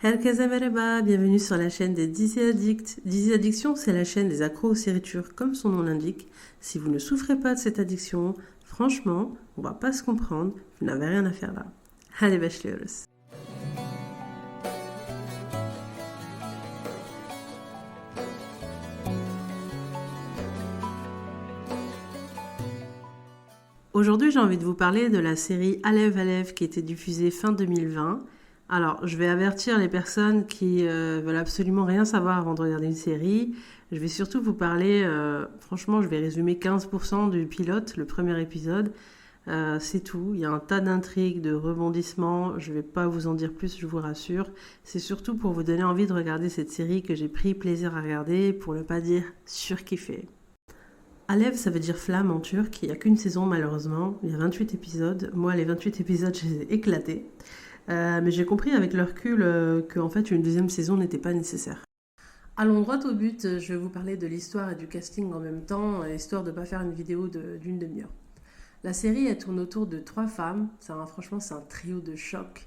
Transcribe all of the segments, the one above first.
Herkese merhaba, bienvenue sur la chaîne des Dizzy Addicts. Dizzy Addiction, c'est la chaîne des accros aux séries turques, comme son nom l'indique. Si vous ne souffrez pas de cette addiction, franchement, on va pas se comprendre, vous n'avez rien à faire là. Hadi başlıyoruz. Aujourd'hui, j'ai envie de vous parler de la série Alev Alev qui était diffusée fin 2020. Alors, je vais avertir les personnes qui veulent absolument rien savoir avant de regarder une série. Je vais surtout vous parler, franchement, je vais résumer 15% du pilote, le premier épisode. C'est tout. Il y a un tas d'intrigues, de rebondissements. Je ne vais pas vous en dire plus, je vous rassure. C'est surtout pour vous donner envie de regarder cette série que j'ai pris plaisir à regarder, pour ne pas dire surkiffer. Alev, ça veut dire flamme en turc. Il n'y a qu'une saison, malheureusement. Il y a 28 épisodes. Moi, les 28 épisodes, je les ai éclatés. Mais j'ai compris avec le recul qu'en fait, une deuxième saison n'était pas nécessaire. Allons droit au but. Je vais vous parler de l'histoire et du casting en même temps, histoire de ne pas faire une vidéo d'une demi-heure. La série, elle tourne autour de trois femmes. Franchement, c'est un trio de choc.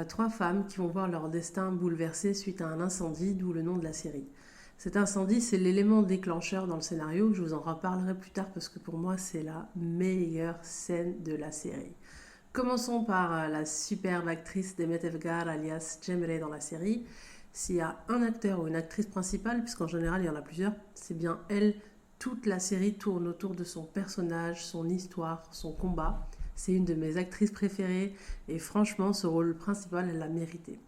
Trois femmes qui vont voir leur destin bouleversé suite à un incendie, d'où le nom de la série. Cet incendie, c'est l'élément déclencheur dans le scénario. Je vous en reparlerai plus tard parce que pour moi, c'est la meilleure scène de la série. Commençons par la superbe actrice Demet Evgar, alias Cemre dans la série. S'il y a un acteur ou une actrice principale, puisqu'en général il y en a plusieurs, c'est bien elle. Toute la série tourne autour de son personnage, son histoire, son combat. C'est une de mes actrices préférées et franchement, ce rôle principal, elle l'a mérité.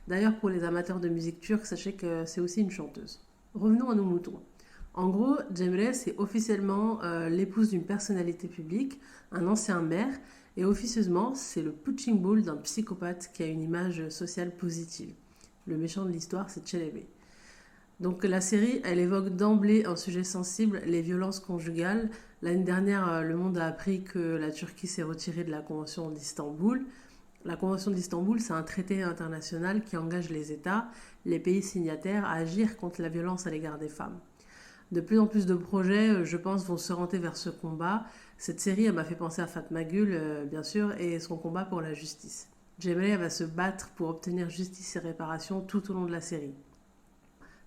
D'ailleurs, pour les amateurs de musique turque, sachez que c'est aussi une chanteuse. Revenons à nos moutons. En gros, Cemre, c'est officiellement l'épouse d'une personnalité publique, un ancien maire, et officieusement, c'est le punching ball d'un psychopathe qui a une image sociale positive. Le méchant de l'histoire, c'est Çelebi. Donc la série, elle évoque d'emblée un sujet sensible, les violences conjugales. L'année dernière, le monde a appris que la Turquie s'est retirée de la Convention d'Istanbul. La Convention d'Istanbul, c'est un traité international qui engage les États, les pays signataires, à agir contre la violence à l'égard des femmes. De plus en plus de projets, je pense, vont s'orienter vers ce combat. Cette série, elle m'a fait penser à Fatma Gül, bien sûr, et son combat pour la justice. Cemre va se battre pour obtenir justice et réparation tout au long de la série.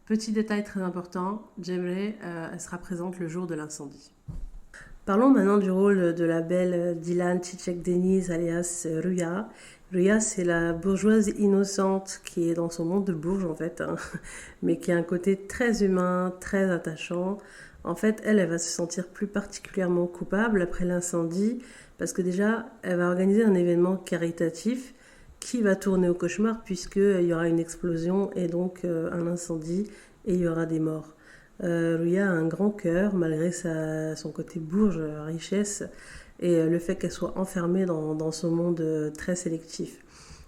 Petit détail très important, Cemre, elle sera présente le jour de l'incendie. Parlons maintenant du rôle de la belle Dilan Çiçek Deniz, alias Rüya. Rüya, c'est la bourgeoise innocente qui est dans son monde de bourge en fait, mais qui a un côté très humain, très attachant. En fait, elle va se sentir plus particulièrement coupable après l'incendie parce que déjà, elle va organiser un événement caritatif qui va tourner au cauchemar puisqu'il y aura une explosion et donc un incendie et il y aura des morts. Rüya a un grand cœur malgré son côté bourge, richesse et le fait qu'elle soit enfermée dans ce monde très sélectif.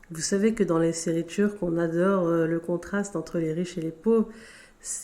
Vous savez que dans les séries turques, on adore le contraste entre les riches et les pauvres.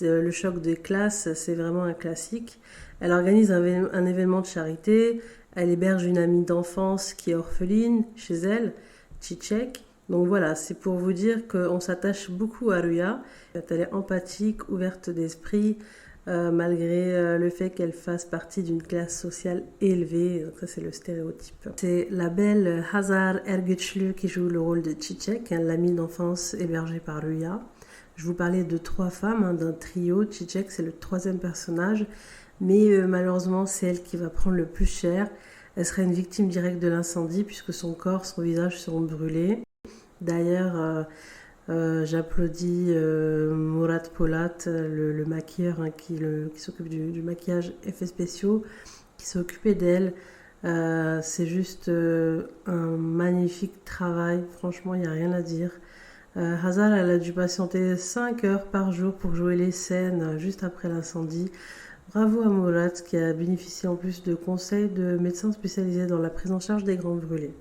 Le choc des classes, c'est vraiment un classique. Elle organise un événement de charité, elle héberge une amie d'enfance qui est orpheline chez elle, Çiçek. Donc voilà, c'est pour vous dire qu'on s'attache beaucoup à Rüya. Elle est empathique, ouverte d'esprit, malgré le fait qu'elle fasse partie d'une classe sociale élevée. Donc ça, c'est le stéréotype. C'est la belle Hazar Ergüçlü qui joue le rôle de Çiçek, l'amie d'enfance hébergée par Rüya. Je vous parlais de trois femmes, d'un trio. Çiçek, c'est le troisième personnage, mais malheureusement, c'est elle qui va prendre le plus cher. Elle serait une victime directe de l'incendie puisque son corps, son visage seront brûlés. D'ailleurs, j'applaudis Murat Polat, le maquilleur qui s'occupe du maquillage effets spéciaux, qui s'est occupé d'elle. C'est juste un magnifique travail, franchement, il n'y a rien à dire. Hazar, elle a dû patienter 5 heures par jour pour jouer les scènes juste après l'incendie. Bravo à Murat qui a bénéficié en plus de conseils de médecins spécialisés dans la prise en charge des grands brûlés.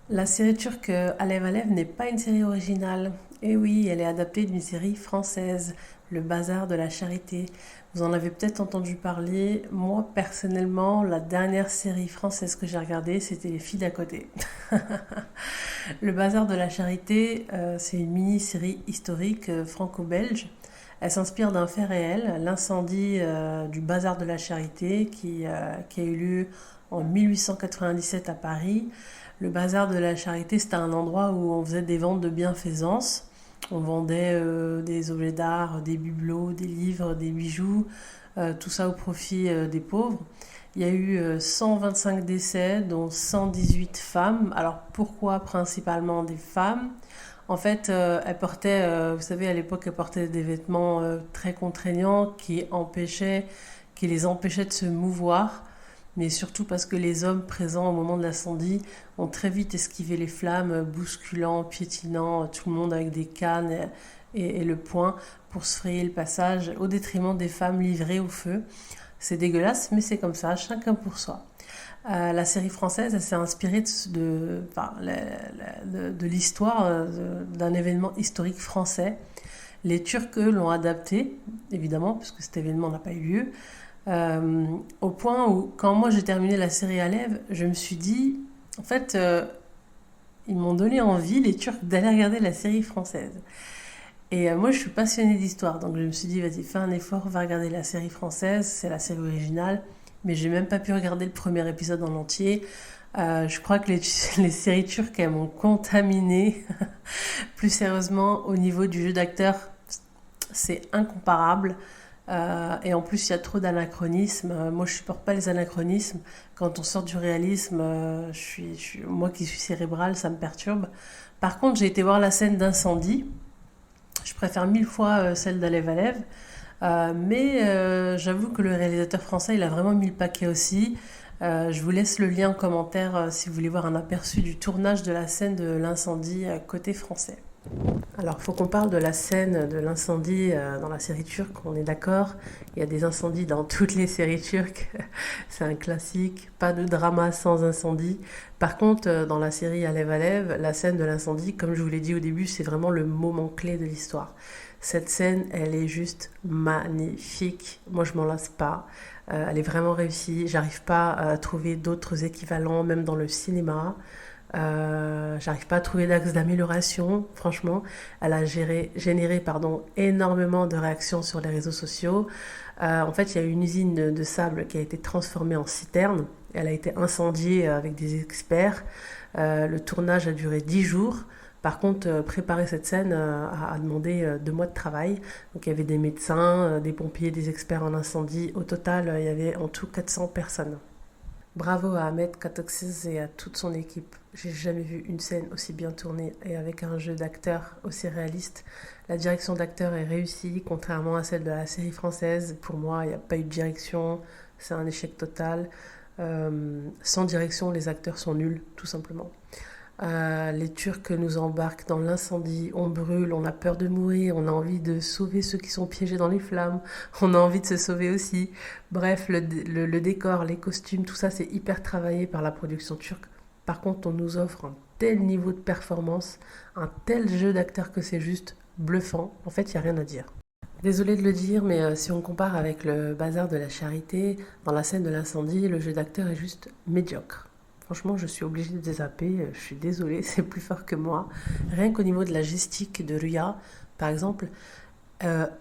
La série turque Alev Alev n'est pas une série originale. Et oui, elle est adaptée d'une série française, Le Bazar de la Charité. Vous en avez peut-être entendu parler. Moi, personnellement, la dernière série française que j'ai regardée, c'était Les Filles d'à côté. Le Bazar de la Charité, c'est une mini-série historique franco-belge. Elle s'inspire d'un fait réel, l'incendie du Bazar de la Charité qui a eu lieu en 1897 à Paris. Le Bazar de la Charité, c'était un endroit où on faisait des ventes de bienfaisance. On vendait des objets d'art, des bibelots, des livres, des bijoux, tout ça au profit des pauvres. Il y a eu 125 décès, dont 118 femmes. Alors pourquoi principalement des femmes? En fait, elles portaient, vous savez, à l'époque, elles portaient des vêtements très contraignants qui les empêchaient de se mouvoir, mais surtout parce que les hommes présents au moment de l'incendie ont très vite esquivé les flammes, bousculant, piétinant tout le monde avec des cannes et le poing pour se frayer le passage, au détriment des femmes livrées au feu. C'est dégueulasse, mais c'est comme ça, chacun pour soi. La série française, elle s'est inspirée de l'histoire d'un événement historique français. Les Turcs, eux, l'ont adapté, évidemment, puisque cet événement n'a pas eu lieu, au point où, quand moi j'ai terminé la série Alev, je me suis dit, en fait, ils m'ont donné envie, les Turcs, d'aller regarder la série française. Et moi, je suis passionnée d'histoire, donc je me suis dit, vas-y, fais un effort, va regarder la série française, c'est la série originale, mais j'ai même pas pu regarder le premier épisode en entier. Je crois que les séries turques, elles m'ont contaminée. Plus sérieusement, au niveau du jeu d'acteur, c'est incomparable. Et en plus, il y a trop d'anachronismes. Moi, je supporte pas les anachronismes. Quand on sort du réalisme, moi qui suis cérébrale, ça me perturbe. Par contre, j'ai été voir la scène d'incendie. Je préfère 1000 fois celle d'Alev Alev. Mais j'avoue que le réalisateur français, il a vraiment mis le paquet aussi. Je vous laisse le lien en commentaire si vous voulez voir un aperçu du tournage de la scène de l'incendie côté français. Alors, il faut qu'on parle de la scène de l'incendie dans la série turque, on est d'accord. Il y a des incendies dans toutes les séries turques, c'est un classique, pas de drama sans incendie. Par contre, dans la série Alev Alev, la scène de l'incendie, comme je vous l'ai dit au début, c'est vraiment le moment clé de l'histoire. Cette scène, elle est juste magnifique, moi je m'en lasse pas, elle est vraiment réussie, j'arrive pas à trouver d'autres équivalents, même dans le cinéma. J'arrive pas à trouver d'axe d'amélioration, franchement. Elle a généré énormément de réactions sur les réseaux sociaux. En fait, il y a une usine de sable qui a été transformée en citerne. Elle a été incendiée avec des experts. Le tournage a duré 10 jours. Par contre, préparer cette scène a demandé 2 mois de travail. Donc il y avait des médecins, des pompiers, des experts en incendie. Au total, il y avait en tout 400 personnes. Bravo à Ahmet Katoksiz et à toute son équipe. J'ai jamais vu une scène aussi bien tournée et avec un jeu d'acteur aussi réaliste. La direction d'acteur est réussie, contrairement à celle de la série française. Pour moi, il n'y a pas eu de direction, c'est un échec total. Sans direction, les acteurs sont nuls, tout simplement. Les Turcs nous embarquent dans l'incendie, on brûle, on a peur de mourir, on a envie de sauver ceux qui sont piégés dans les flammes, on a envie de se sauver aussi. Bref, le décor, les costumes, tout ça c'est hyper travaillé par la production turque. Par contre, on nous offre un tel niveau de performance, un tel jeu d'acteurs que c'est juste bluffant. En fait, il n'y a rien à dire. Désolée de le dire, mais si on compare avec le bazar de la charité, dans la scène de l'incendie, le jeu d'acteur est juste médiocre. Franchement, je suis obligée de zapper, je suis désolée, c'est plus fort que moi. Rien qu'au niveau de la gestique de Rüya, par exemple, elle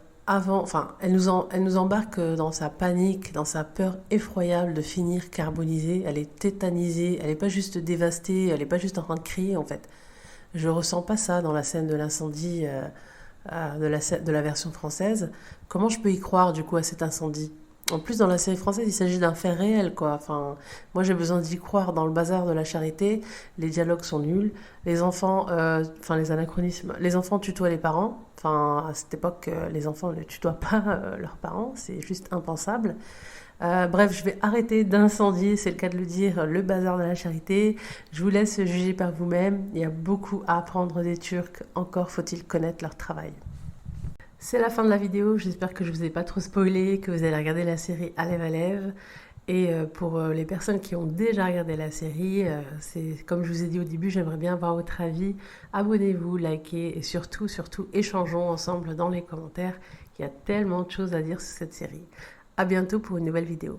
nous embarque dans sa panique, dans sa peur effroyable de finir carbonisée. Elle est tétanisée, elle n'est pas juste dévastée, elle n'est pas juste en train de crier en fait. Je ressens pas ça dans la scène de l'incendie de la version française. Comment je peux y croire du coup à cet incendie? En plus, dans la série française, il s'agit d'un fait réel, quoi. Enfin, moi, j'ai besoin d'y croire. Dans le bazar de la charité, les dialogues sont nuls. Les enfants, les anachronismes. Les enfants tutoient les parents. Enfin, à cette époque, les enfants ne tutoient pas leurs parents. C'est juste impensable. Bref, je vais arrêter d'incendier, c'est le cas de le dire, le bazar de la charité. Je vous laisse juger par vous-même. Il y a beaucoup à apprendre des Turcs. Encore faut-il connaître leur travail. C'est la fin de la vidéo, j'espère que je vous ai pas trop spoilé, que vous allez regarder la série Alev Alev. Et pour les personnes qui ont déjà regardé la série, c'est comme je vous ai dit au début, j'aimerais bien avoir votre avis. Abonnez-vous, likez et surtout, échangeons ensemble dans les commentaires. Il y a tellement de choses à dire sur cette série. À bientôt pour une nouvelle vidéo.